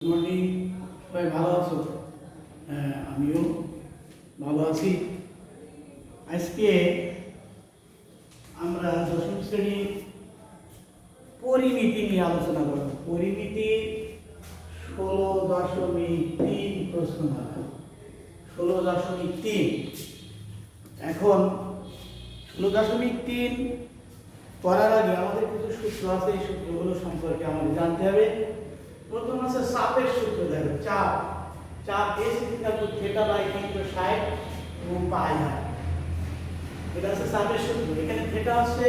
Morning, সবাই ভালো আছো? হ্যাঁ, আমিও ভালো আছি। আজকে আমরা দশম শ্রেণীর পরিমিতি নিয়ে আলোচনা করব। পরিমিতি 16.3 প্রশ্ন আছে। 16.3। এখন 16.3 করার আগে আমাদের কিছু সূত্র আছে, এই সূত্রগুলো সম্পর্কে আমাদের জানতে হবে। প্রথম আছে চাপের সূত্র। দেখো, চাপ S equal to theta by 360 এবং পাই হয়। এটা হচ্ছে চাপের সূত্র। এখানে থিটা হচ্ছে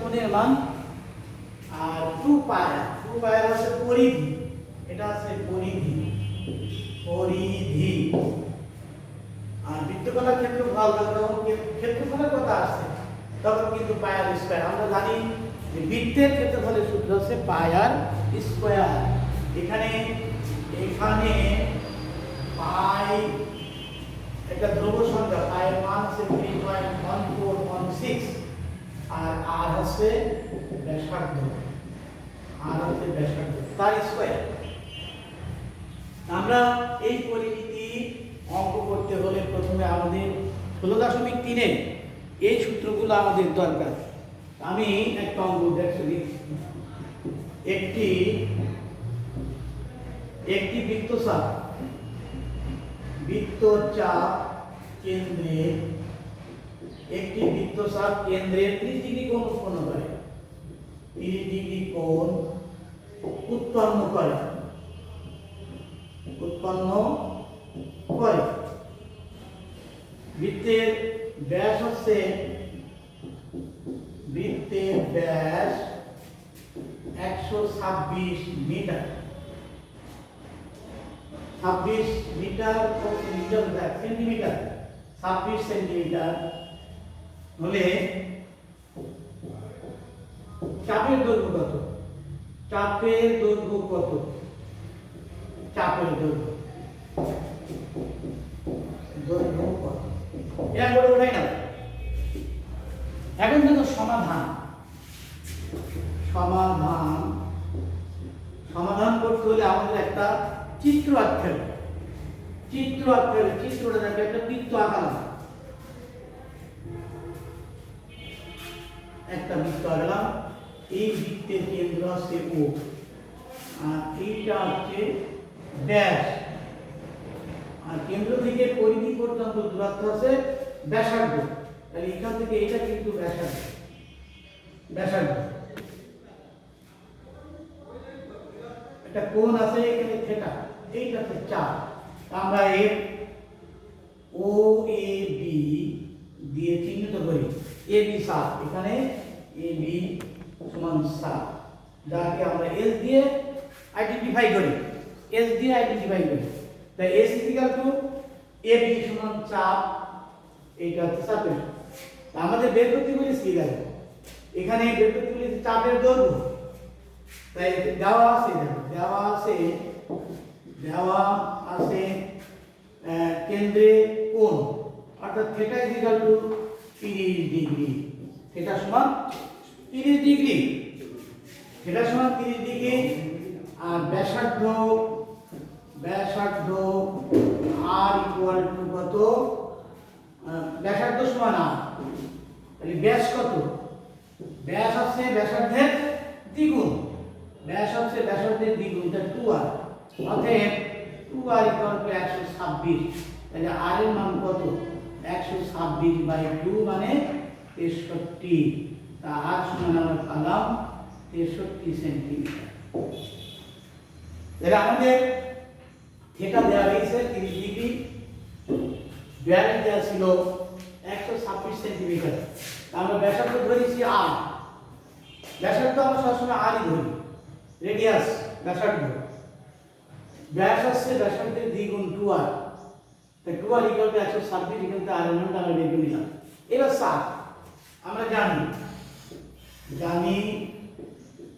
কোণের মান, আর 2 পাই হচ্ছে পরিধি। এটা হচ্ছে পরিধি। আর বৃত্তকলার ক্ষেত্রফল যখন ক্ষেত্রফলের কথা আসছে তখন কিন্তু পাই আর স্কয়ার। আমরা জানি যে বৃত্তের ক্ষেত্রফলের সূত্র হচ্ছে পাই আর স্কয়ার। এখানে পাই একটা ধ্রুব সংখ্যা, পাই এর মান হচ্ছে 3.1416 আর আর হচ্ছে ব্যাসার্ধ, তার স্কয়ার। আমরা এই পরিমিতি অঙ্ক করতে হলে প্রথমে আমাদের 16.3 এই সূত্রগুলো আমাদের দরকার। আমি একটা অঙ্ক দেখছি। একটি বৃত্তচাপ কেন্দ্রে 30 ডিগ্রি কোণ উৎপন্ন করে। উৎপন্ন করে। বৃত্তের ব্যাস 126 মিটার। 26 মিটার সেন্টিমিটার, 26 সেন্টিমিটার হলে চাপের দৈর্ঘ্য কত? এরপরে ওঠাই না। এখন দেখো সমাধান করতে হলে আমাদের একটা চিত্র আঁকতে হবে। চিত্রটা দেখো, একটা বৃত্ত আঁকালাম, এই বৃত্তের কেন্দ্র হচ্ছে ও, আর এইটা হচ্ছে ব্যাস, আর কেন্দ্র থেকে পরিধি পর্যন্ত দূরত্ব হচ্ছে ব্যাসার্ধ। তাহলে এখান থেকে এটা কিন্তু ব্যাসার্ধ। একটা কোণ আছে এখানে থিটা, এইটা হচ্ছে চাপ। আমরা এর ও এ বি দিয়ে চিহ্নিত করি। এ বি 7, এখানে এ বি সমান 7, যাকে আমরা এস দিয়ে আইডেন্টিফাই করি। তাই S equal to A B সমান চাপ, এইটা হচ্ছে চাপের। আমাদের বের করতে বলেছি কি দেখো, এখানে বের করতে বলেছি চাপের দৈর্ঘ্য। তাই দেওয়া আছে কেন্দ্রে কোণ, অর্থাৎ theta equal to 30 degree. Theta সমান 30 ডিগ্রি। আর ব্যাসার্ধ আর ইকুয়াল টু কত? ব্যাসার্ধ সমান আর। তাহলে ব্যাস কত? ব্যাস হচ্ছে ব্যাসার্ধের দ্বিগুণ। এটা 2r। অতএব 2r ইকুয়াল টু 126। তাহলে r এর মান কত? 126/2 মানে 63। তা r সমান আমরা পেলাম 63 সেন্টিমিটার। তাহলে আমাদের থিটা দেওয়া হয়েছে 30 ডিগ্রি, ব্যাস দেওয়া ছিল 126 সেন্টিমিটার। আমরা ব্যাসার্ধ ধরেছি r। ব্যাসার্ধ আমরা সবসময় r ই ধরি, রেডিয়াস ব্যাসার্ধ। ব্যাস হচ্ছে ব্যাসার্ধের দ্বিগুণ 2r। তাই 2r ইকুয়াল টু 126, এখান থেকে r এর মানটা আমরা বের করে নিলাম। এবার চাপ আমরা জানি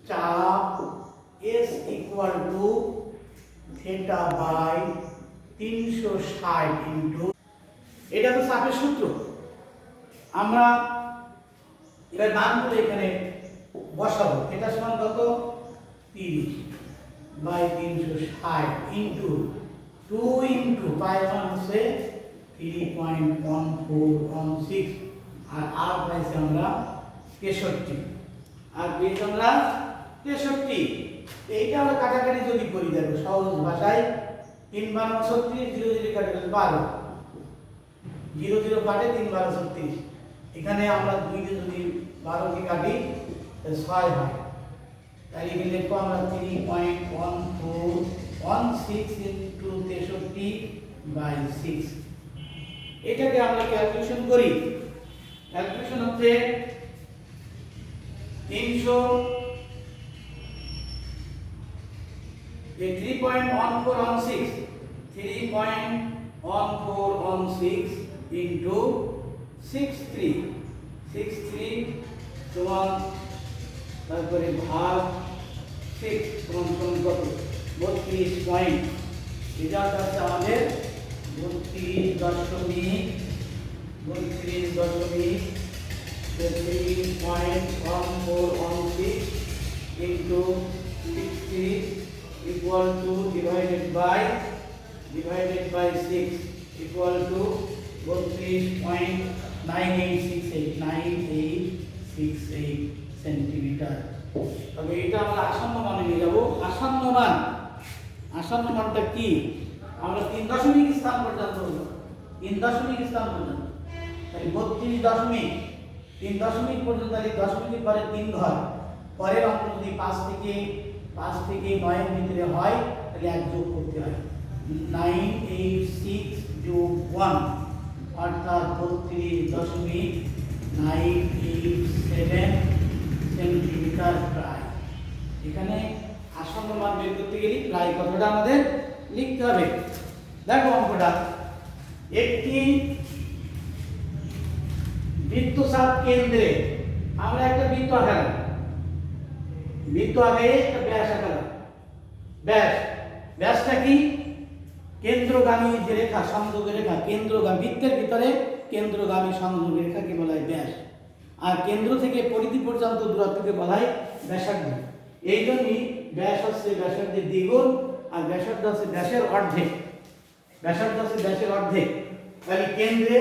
চাপ S equal to theta by 360 into, এটা তো চাপের সূত্র। আমরা এবার মানগুলো এখানে বসাবো। থিটা সমান কত? 30 বাই 360 ইন্টু 2 ইন্টু পাই মান হচ্ছে 3.1416 আর আর পাইছি আমরা 63 আর পেয়েছি আমরা 63। এইটা আমরা কাটাকাটি যদি করি দেখো সহজ ভাষায় 3 বার 36 0 0 কাটে 12 0 0 কাটে 3 বার 36 এখানে আমরা 2 কে যদি 12 কে কাটি তাহলে 6 হয় তাহলে এখানে লিখব আমরা 3.1416 ইনটু 63 বাই 6 এটাকে আমরা ক্যালকুলেশন করি ক্যালকুলেশন হচ্ছে 3.1416 into 63 সমান তারপরে ভাগ 6 সমান কত 32 পয়েন্ট এটা হচ্ছে আমাদের 3.1416 into 60 equal to divided by 6 equal to 9868 centimetre. তবে এটা আমরা আসন্ন মানে নিয়ে যাব। আসন্ন মানটা কি আমরা 3 দশমিক স্থান পর্যন্ত 3 দশমিক স্থান পর্যন্ত তাই 32 দশমিক 3 দশমিক পর্যন্ত তাহলে দশমিকের পরে 3 ঘর পরের অঙ্ক যদি 5 থেকে 9 এর ভিতরে হয় তাহলে এক যোগ করতে হয় 986 যোগ 1 অর্থাৎ 32.987 সেন্টিমিটার প্রায়। এখানে আসন্ন মান বের করতে গেলে প্রায় কথাটা আমাদের লিখতে হবে। দেখো অঙ্কটা একটি বৃত্তচাপ কেন্দ্রে আমরা একটা বৃত্ত আঁকালাম একটা ব্যাস আঁকালাম ব্যাসটা কি কেন্দ্রগামী যে রেখা সংযোগের রেখা কেন্দ্রগামী বৃত্তের ভিতরে কেন্দ্রগামী সংযোগের রেখাকে বলা হয় ব্যাস আর কেন্দ্র থেকে পরিধি পর্যন্ত দূরত্বকে বলা হয় ব্যাসার্ধ। এই জন্যই ব্যাস হচ্ছে ব্যাসার্ধের দ্বিগুণ আর ব্যাসার্ধ হচ্ছে ব্যাসের অর্ধেক তাহলে কেন্দ্রে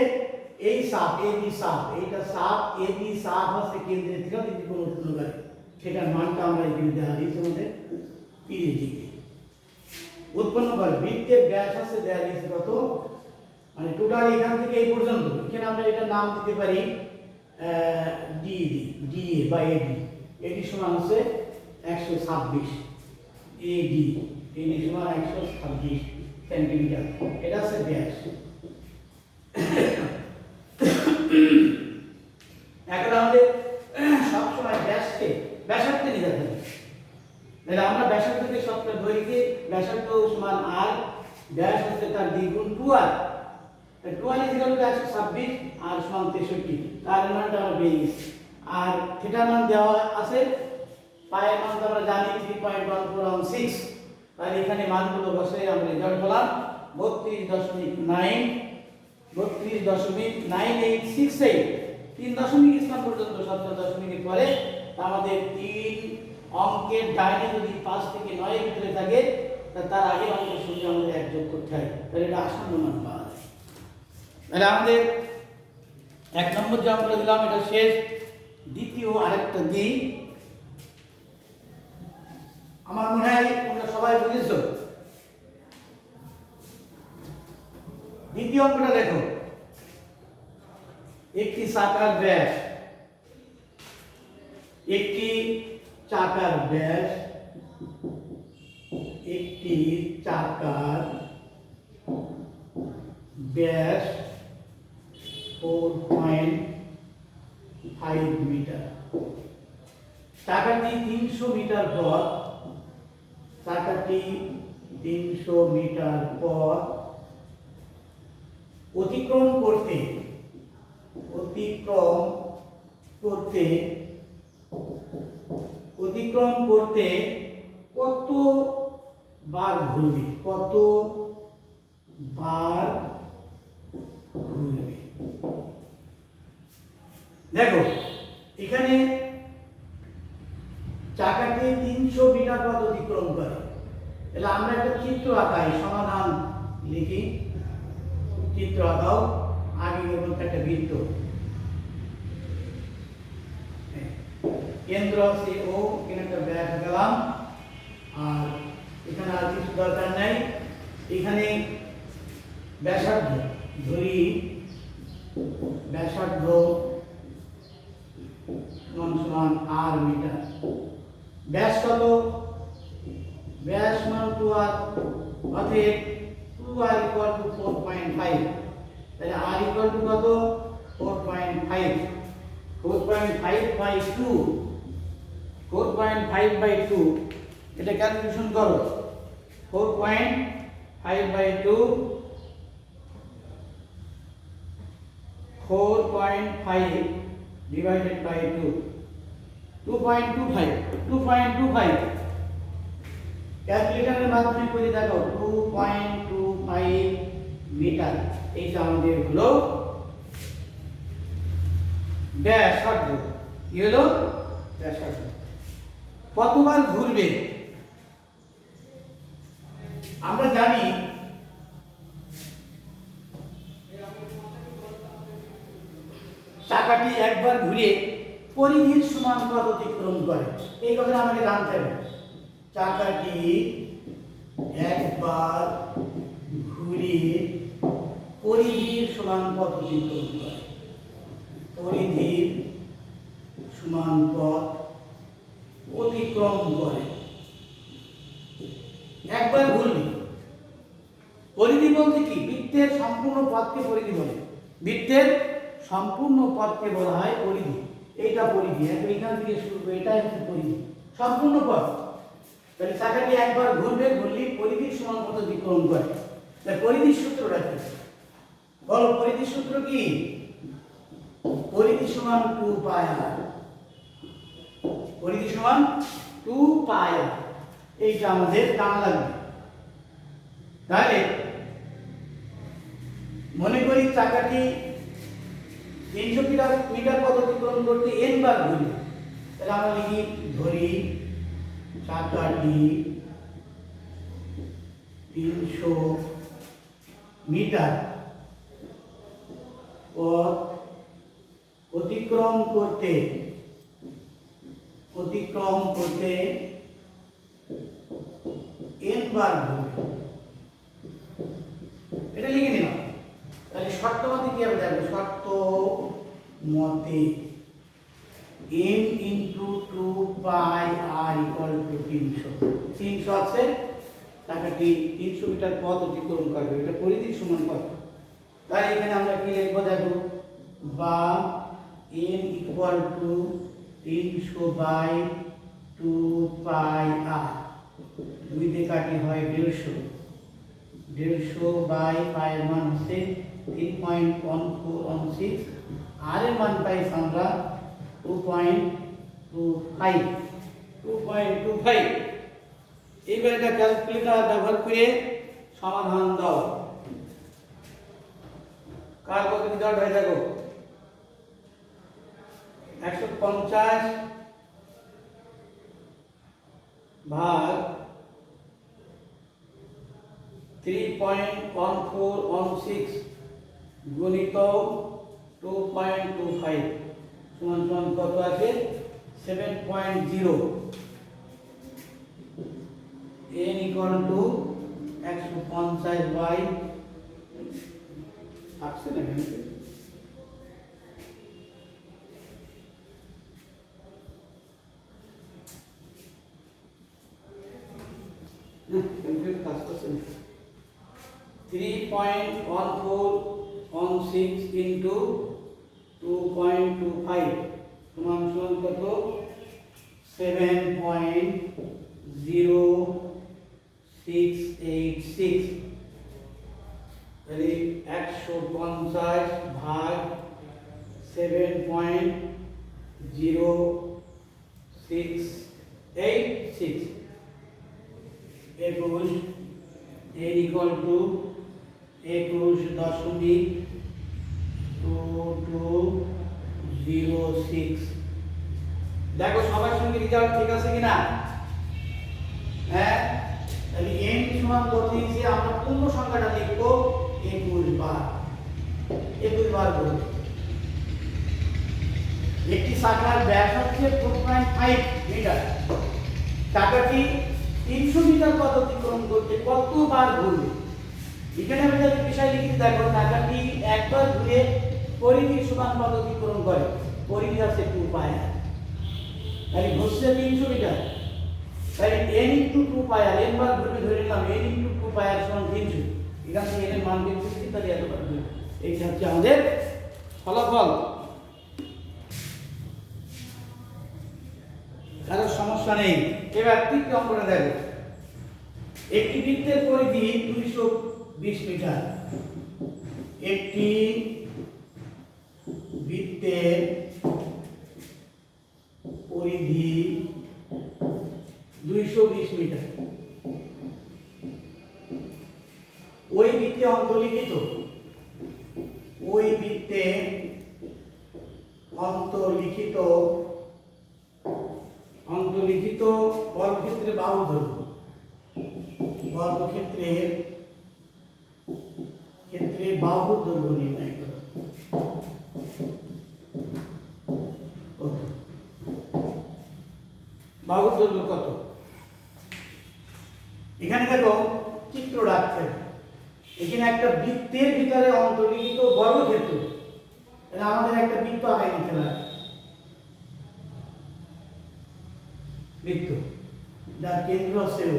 এই চাপ এবি চাপ এইটা চাপ এবি চাপ হচ্ছে কেন্দ্রের থেকে কোন উৎপন্ন করে সেটার মানটা আমরা এখানে দেওয়া দিয়েছি আমাদের পিরিয়ডিক উৎপন্ন করে। বৃত্তের ব্যাস হচ্ছে দেওয়া দিয়েছে কত মানে টোটাল এখান থেকে এই পর্যন্ত এখানে আমরা এটা নাম দিতে পারি ডি বা এডি সমান হচ্ছে 126 এডি সমান 126 সেন্টিমিটার এটা হচ্ছে ব্যাস। এখন আমাদের সবসময় ব্যাসার্ধে নিয়ে যেতে হবে তাহলে আমরা ব্যাসার্ধকে সবসময় ধরি কি ব্যাসার্ধ সমান আর ব্যাস হচ্ছে তার দ্বিগুণ 2r 126 আর সমান 63 তার মানটা আমরা পেয়ে গেছি আর থিটার মান দেওয়া আছে পায়ের মান আমরা জানি 3.1416 তাহলে এখানে মানগুলো বসে আমরা রেজাল্ট পেলাম 32.9868 3 দশমিক স্থান পর্যন্ত 7 দশমিকের পরে আমাদের 3 অঙ্কের ডাইনে যদি 5 থেকে 9 এর ভিতরে থাকে তার আগে অঙ্কের সঙ্গে আমাদের এক যোগ করতে হয় তাহলে এটা আসন্ন মান পাওয়া যায়। তাহলে আমাদের 1 নম্বর যে অঙ্কটা দিলাম এটা শেষ। দ্বিতীয় আরেকটা দিই আমার মনে হয় তোমরা সবাই বুঝেছো। দ্বিতীয় অঙ্কটা দেখো একটি চাকার ব্যাস একটি চাকার ব্যাস 4.5 মিটার চাকাটি 300 মিটার পর অতিক্রম করতে কত বার ঘুরবে দেখো এখানে চাকাটি 300 মিটার পথ অতিক্রম করে। তাহলে আমরা একটা চিত্র আঁকাই, সমাধান লিখি। চিত্র আঁকাও। আগে যেমন একটা বৃত্ত, কেন্দ্র সে ও, এখানে একটা ব্যাস গেলাম, আর এখানে আর কিছু দরকার নাই। এখানে ব্যাসার্ধ ধরি, ব্যাসার্ধ সমান আর মিটার। ব্যাস কত? ব্যাস মান 2r, অতএব 2r ইকুয়াল টু 4.5। তাহলে r ইকুয়াল টু কত? 4.5। 4.5 বাই 2, 4.5 বাই 2, এটা ক্যালকুলেশন করো। 4.5 বাই 2, 4.5 divided by 2, 2.25, 2.25 ক্যালকুলেটরের মাধ্যমে করে দেখো। 2.25 মিটার, এইটা আমাদের হলো ব্যাসার্ধ। কি হলো? ব্যাসার্ধ। কতবার ঘুরবে? আমরা জানি চাকাটি একবার ঘুরে পরিধির সমান পথ অতিক্রম করে। এই কথা আমাকে জানতে হবে। চাকাটি একবার ঘুরে পরিধির সমান পথ অতিক্রম করে। পরিধির সমান পথ অতিক্রম করে। একবার ঘুরবে। পরিধি বলতে কি? বৃত্তের সম্পূর্ণ পথকে পরিধি বলে। বৃত্তের সম্পূর্ণ পথকে বলা হয় পরিধি। এইটা পরিধি, এখান থেকে শুরু করে এটাই হচ্ছে পরিধি, সম্পূর্ণ পথ। তাহলে চাকাটি একবার ঘুরবে, ঘুরলে পরিধির সমান পথ অতিক্রম করে। তাহলে পরিধির সূত্রটা কি? বলো, পরিধির সূত্র কি? পরিধি সমান 2 পাই r। পরিধি সমান 2 পাই r, এইটা আমাদের জানা লাগবে। তাহলে মনে করি চাকাটি 300 মিটার পথ অতিক্রম করতে n বার ঘুরবে। তাহলে আমরা লিখি, ধরি চাকাটি 300 মিটার পথ অতিক্রম করতে n বার ঘুরবে। এটা লিখে নিলাম। তাহলে শর্ত মতে কি হবে দেখো। শর্ত মতে n into 2 pi r equal to 300। 300 আছে, চাকাটি 300 মিটার পথ অতিক্রম করবে, এটা পরিধির সমান পথ। তাই এখানে আমরা কি লিখবো দেখো, বা n equal to 300 by 2 pi r। 2 দিয়ে কাটি হয় 150, 150 বাই পাই এর মান হচ্ছে 3.1416, আর এর মান পাইছি আমরা 2.25। এইবার এটা ক্যালকুলেটর ব্যবহার করে সমাধান দাও। কার কত রেজাল্ট হয়ে দেখো। 150 ভাগ 3.1416 গুণিত 2.25 সমান সমান কত আছে? 7.0। n ইকুয়াল টু 150 বাই আসছে না কেন? কাজ করছে না। 3.1416 ইন্টু 2.25 সমান সমান কত? 7.0686। তাহলে 150 ভাগ 7.0686 21 n ইকুয়াল টু 21.2206 দেখো সবার সঙ্গে রেজাল্ট ঠিক আছে কিনা? হ্যাঁ, তাহলে n সমান কত দিয়েছি? আমরা পূর্ণ সংখ্যাটা লিখব 21 বার। 21 বার করব। একটি চাকার ব্যাস হচ্ছে 4.5 মিটার। চাকাটি 300 মিটার পথ অতিক্রম করতে কতবার ঘুরবে? এখানে আমি যদি বিষয় লিখি, দেখো চাকাটি একবার ঘুরে পরিধি সমান পথ অতিক্রম করে। পরিধি আছে 2 পাই r। তাহলে ঘুরছে 300 মিটার, তাহলে n * 2 পাই r, n বার ঘুরবে ধরে নিলাম n * 2 পাই r সমান 300। এখান থেকে n এর মান বের করতে তাহলে এতবার ঘুরবে। এইটা হচ্ছে আমাদের ফলাফল। কারো সমস্যা নেই। এবার তৃতীয় অঙ্কটা দেখো। একটি বৃত্তের পরিধি 220 মিটার। একটি বৃত্তের পরিধি 220 মিটার। ওই বৃত্তে অন্তর্লিখিত বর্গক্ষেত্রে বাহু দৈর্ঘ্য, ক্ষেত্রে বাহু দৈর্ঘ্য নির্ণয় করো। বাহুর দৈর্ঘ্য কত? এখানে দেখো চিত্র রাখতে হবে। এখানে একটা বৃত্তের ভিতরে অন্তর্লিখিত বর্গক্ষেত্র, তাহলে আমাদের একটা বৃত্ত আঁকাই নিতে হবে। বৃত্ত যার কেন্দ্র আছে ও,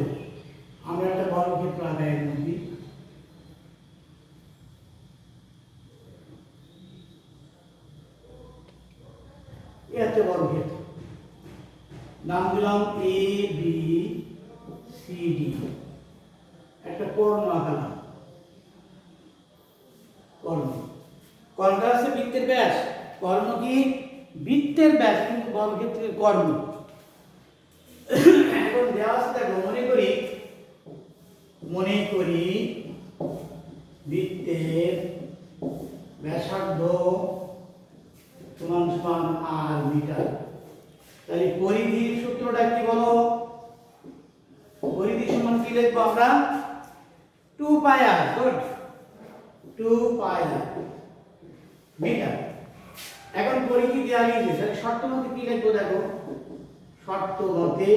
আমরা একটা বর্গক্ষেত্র আঁকাই নিচ্ছি। এই হচ্ছে বর্গক্ষেত্র, নাম দিলাম এ বি সি ডি। একটা কর্ণ আঁকালাম। কর্ণটা আছে বৃত্তের ব্যাস। কর্ণ কি? বৃত্তের ব্যাস, কিন্তু বর্গক্ষেত্রের কর্ণ। এখন দেওয়া আছে, দেখো মনে করি বৃত্তের ব্যাসার্ধ সমান r মিটার। তাহলে পরিধির সূত্রটা কি বলো? পরিধি সমান কি লিখবো আমরা? 2 pi r। Good, 2 pi r metre. এখন পরিধি দেওয়া গিয়েছে, তাহলে শর্ত মতে কি লিখবো? দেখো শর্ত মতে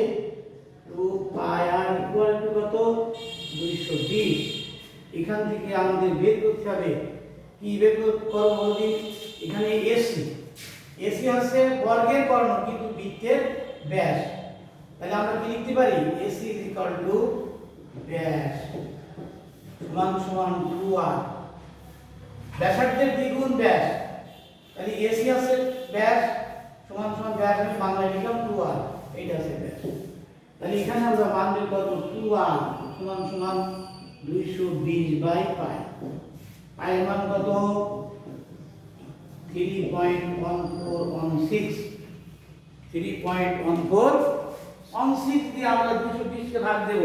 2 পাই r ইকুয়াল টু কত? 220। এখান থেকে আমাদের বের করতে হবে কি? বের করব বলি, এখানে এসি হচ্ছে বর্গের কর্ণ কিন্তু বৃত্তের ব্যাস। তাহলে আমরা কি লিখতে পারি? এসি ইকুয়াল টু ব্যাস সমান 2r। ব্যাসার্ধের দ্বিগুণ ব্যাস, তাহলে এসি আছে ব্যাস সমান ব্যাস, আমি বাংলায় লিখলাম 2r। এইটা আছে ব্যাস। তাহলে এখানে আমরা মান বের করব 2r সমান 220 বাই পাই। পাইয়ের মান কত? 3.1416। 3.1416 দিয়ে আমরা 220 কে ভাগ দেব।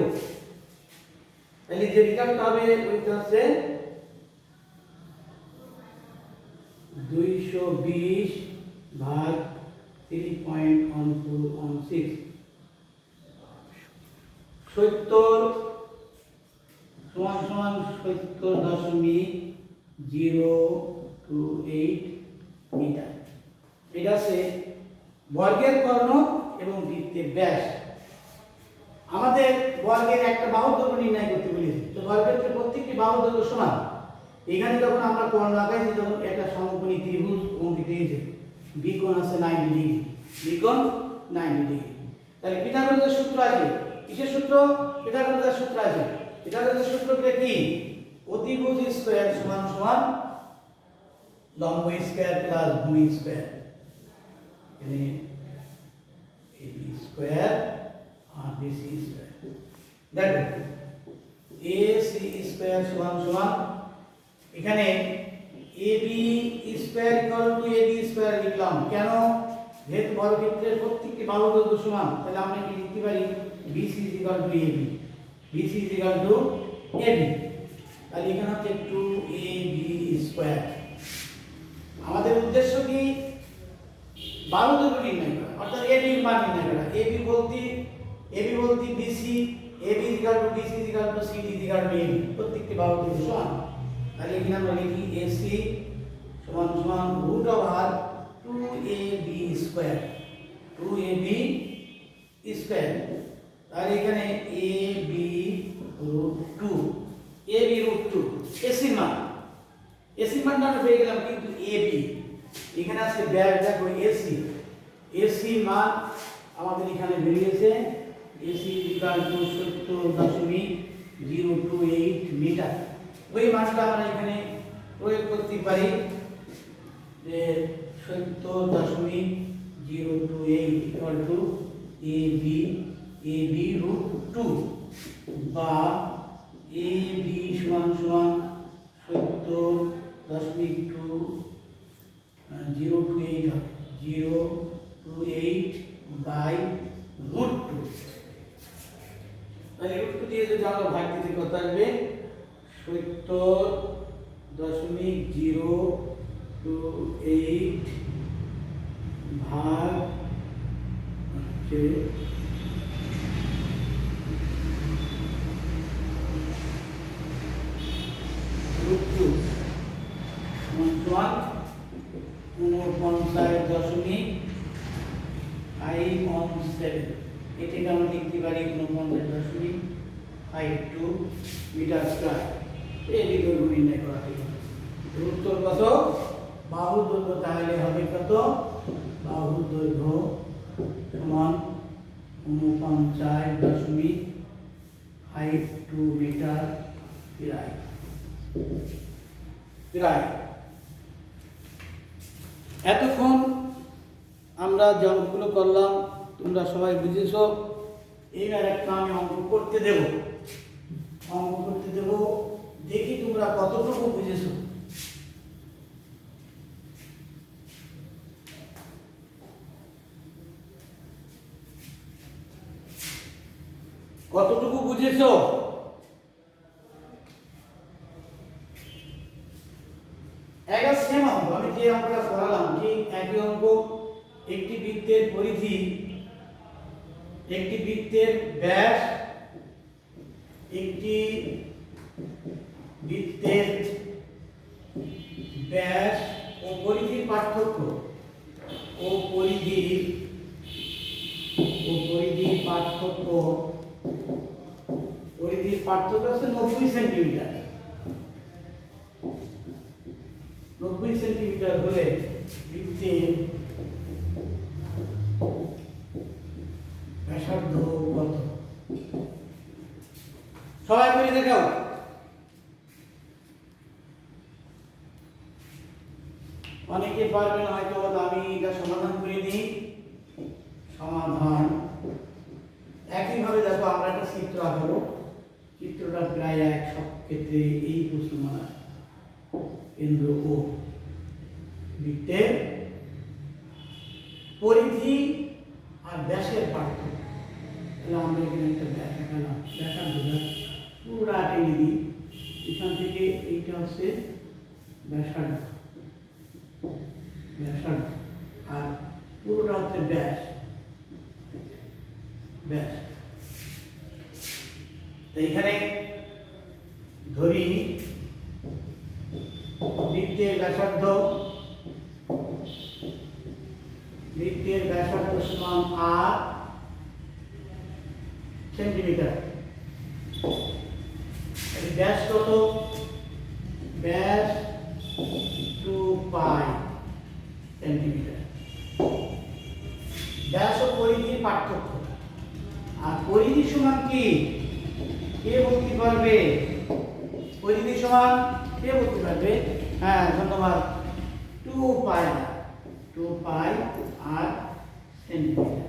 তাহলে যে রেজাল্ট হবে ওইটা হচ্ছে 220 ভাগ 3.1416। 70 সমান 70.028 মিটার। এটা আছে বর্গের কর্ণ এবং বৃত্তের ব্যাস। আমাদের বর্গের একটা বাহু দৈর্ঘ্য নির্ণয় করতে বলেছে, তো বর্গক্ষেত্রের প্রত্যেকটি বাহু দৈর্ঘ্য সমান। এখানে যখন আমরা কর্ণ আঁকাইছি তখন একটা সমকোণী ত্রিভুজ অঙ্কিত হয়েছে, বিকোণ আছে 90 ডিগ্রি, বিকোণ 90 ডিগ্রি। তাহলে পিথাগোরাসের সূত্র আছে, কিসের সূত্র? পিথাগোরাসের সূত্র আছে। পিথাগোরাসের সূত্রটা কি? অতিভুজ স্কয়ার সমান লম্ব স্কয়ার প্লাস ভূমি স্কয়ার। এখানে এবি স্কয়ার আর বিসি স্কয়ার। দেখো এসি স্কয়ার সমান এখানে AB square equal to AB square লিখলাম। কেন? যেহেতু বর্গক্ষেত্রের প্রত্যেকটি বাহু দৈর্ঘ্য সমান, তাহলে আমরা কি লিখতে পারি? BC equal to AB. BC equal to AB. তাহলে এখানে হচ্ছে 2ab স্কয়ার। আমাদের উদ্দেশ্য কি? বাহু দৈর্ঘ্য নির্ণয় করা, অর্থাৎ এবি এর মান নির্ণয় করা। এবি বলতে BC, AB equal to BC equal to CD equal to AB, প্রত্যেকটি বাহু দৈর্ঘ্য সমান। তাহলে এখানে আমরা লিখি এসি সমান সমান root over 2ab square, 2ab square. তাহলে এখানে ab রুট 2, ab রুট 2 এসির মান, এসির মানটা আমরা পেয়ে গেলাম, কিন্তু ab এখানে আছে ব্যাস, দেখো এসি মান আমাদের এখানে বেরিয়েছে এসি ইকুয়াল টু 70.028 মিটার। ওই মানটা আমরা এখানে প্রয়োগ করতে পারি যে 70.028 ইকুয়াল টু ab রুট 2 বা ab সমান সমান 70.028 বাই রুট 2। তাহলে রুট 2 দিয়ে যদি আমরা ভাগ দিতে কত আসবে, 70.028 ভাগ হচ্ছে রুট 2 সমান 49.517। এটাকে আমরা লিখতে পারি 49.52 মিটার স্কয়ার। এই দৈর্ঘ্য নির্ণয় করা হলো। উত্তর কত? বাহুর দৈর্ঘ্য তাহলে হবে কত? বাহুর দৈর্ঘ্য সমান 49.52 মিটার প্রায়। এতক্ষণ আমরা যে অঙ্কগুলো করলাম তোমরা সবাই বুঝেছো। এইবার একটা আমি অঙ্ক করতে দেব, দেখি তোমরা কতটুকু বুঝেছো। কতটুকু বুঝেছো? একই সেম অঙ্ক, আমি যে অঙ্কটা করালাম ঠিক একই অঙ্ক। একটি বৃত্তের পরিধি, একটি বৃত্তের ব্যাস, একটি বৃত্তের ব্যাস ও পরিধির পার্থক্য, পরিধির পার্থক্য হচ্ছে 90 সেন্টিমিটার। 90 সেন্টিমিটার হলে বৃত্তের ব্যাসার্ধ কত? সবাই করে দেখাও। অনেকে পারবে না হয়তো, আমি এটা সমাধান করে দিই। সমাধান একইভাবে দেখো, আমরা একটা চিত্র আঁকবো। চিত্রটা প্রায় এক, সব ক্ষেত্রে এই প্রশ্ন মানা কেন্দ্র ও বৃত্তের পরিধি আর ব্যাসের পার্থক্য। তাহলে আমরা এখানে একটা ব্যাস আঁকালাম, ব্যাসার্ধ পুরা টেনে দিই। এখান থেকে এইটা হচ্ছে ব্যাসার্ধ, আর পুরোটা হচ্ছে ব্যাস। এখানে ধরি বৃত্তের ব্যাসার্ধ সমান 8 সেন্টিমিটার। ব্যাস কত? ব্যাস 2 পাই সেন্টিমিটার। ব্যাস ও পরিধির পার্থক্য। আর পরিধি সমান কি? কে বলতে পারবে? পরিধি সমান কে বলতে পারবে? হ্যাঁ, ধন্যবাদ। 2 পাই আর সেন্টিমিটার।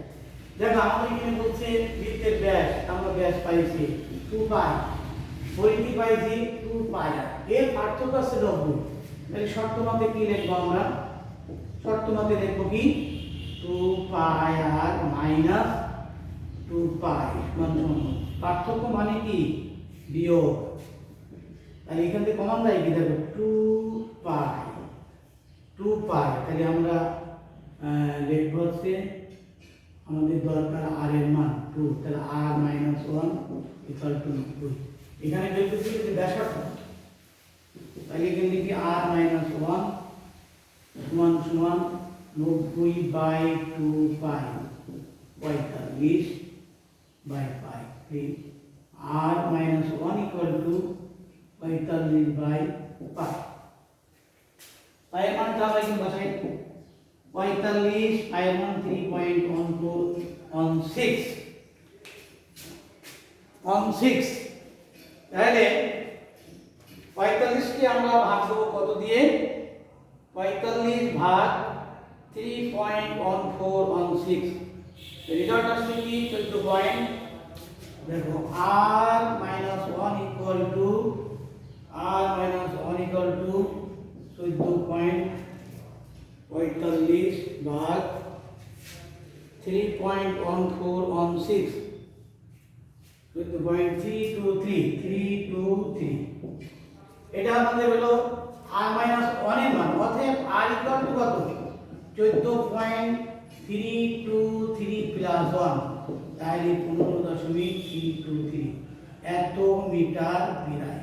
দেখো আমাদের এখানে বলছে বৃত্তের ব্যাস, আমরা ব্যাস পাইছি 2 পাই, পরিধি পাইছি 2 পাই, এর পার্থক্য আছে 90। তাহলে শর্ত মতে কি লিখবো আমরা? শর্ত মতে লিখবো কি? 2 পাই আর মাইনাস 2 পাই সমান পার্থক্য মানে কি? বিয়োগ। তাহলে এখান থেকে কমন যায় কি? দেখো 2 পাই, তাহলে আমরা লিখব হচ্ছে আমাদের দরকার আর এর মান 2, তাহলে r - 1 ইকুয়াল টু 2। এখানে বের করতে যে ব্যাসার্ধ, তাহলে এখানে লিখি r - 1 সমান সমান 90/2 pi 45 by pi 3, r - 1 equal to 45 by pi. Pi এর মানটা আমরা এখানে বসাই 45, পাই এর মান 3.1416 তাহলে 45 কে আমরা ভাগ দেব কত দিয়ে? 45 ভাগ 3.1416, রেজাল্ট আসছে কি 14 পয়েন্ট। দেখো r - 1 ইকুয়াল টু 14.45 ভাগ 3.1416, 14.323 এটা আমাদের হলো r - 1 এর মান। অতএব r ইকুয়াল টু কত? 14.323 প্লাস 1, তাহলে 15.323 এত মিটার বিরায়।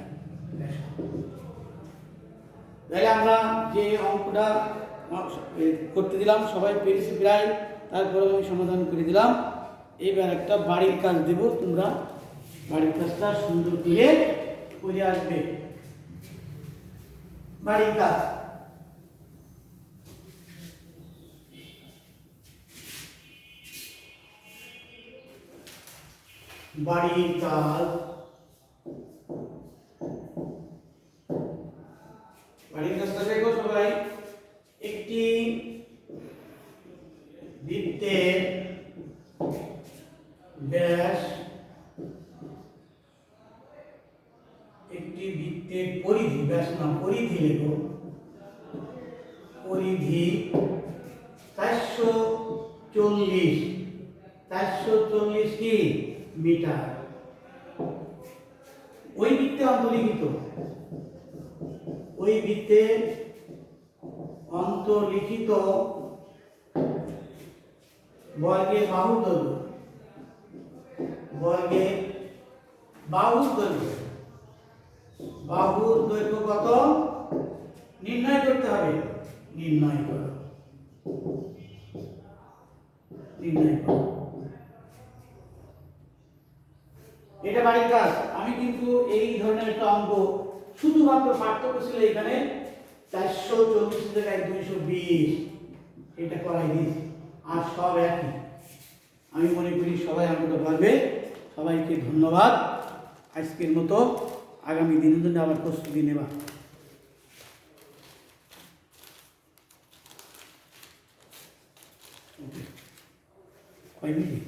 তাহলে আমরা যে অঙ্কটা করতে দিলাম সবাই পেরেছি প্রায়, তারপরে আমি সমাধান করে দিলাম। এবার একটা বাড়ির কাজ দেব, তোমরা বাড়ির কাজটা সুন্দর করে আসবে। বাড়ির কাজ বাড়ির কাজ বাড়ির কাজটা দেখো সবাই। একটি বৃত্তের ব্যাস, একটি বৃত্তের পরিধি, ব্যাস না পরিধি লেখো, পরিধি 440 কি মিটার। ওই বৃত্তে অন্তর্লিখিত, ওই বৃত্তে অন্তর্লিখিত বর্গের বাহুর দৈর্ঘ্য, বর্গের বাহুর দৈর্ঘ্য, বাহুর দৈর্ঘ্য কত নির্ণয় করতে হবে। নির্ণয় করো, নির্ণয় করো। এটা বাড়ির কাজ। আমি কিন্তু এই ধরনের একটা অঙ্ক শুধুমাত্র পার্থক্য ছিল এখানে 440 জায়গায় 220 এটা করাই দিয়েছি, আর সব একই। আমি মনে করি সবাই অঙ্কটা পারবে। সবাইকে ধন্যবাদ। আজকের মতো আগামী দিনের জন্য আবার প্রস্তুতি নেবা। কয় মিনিট?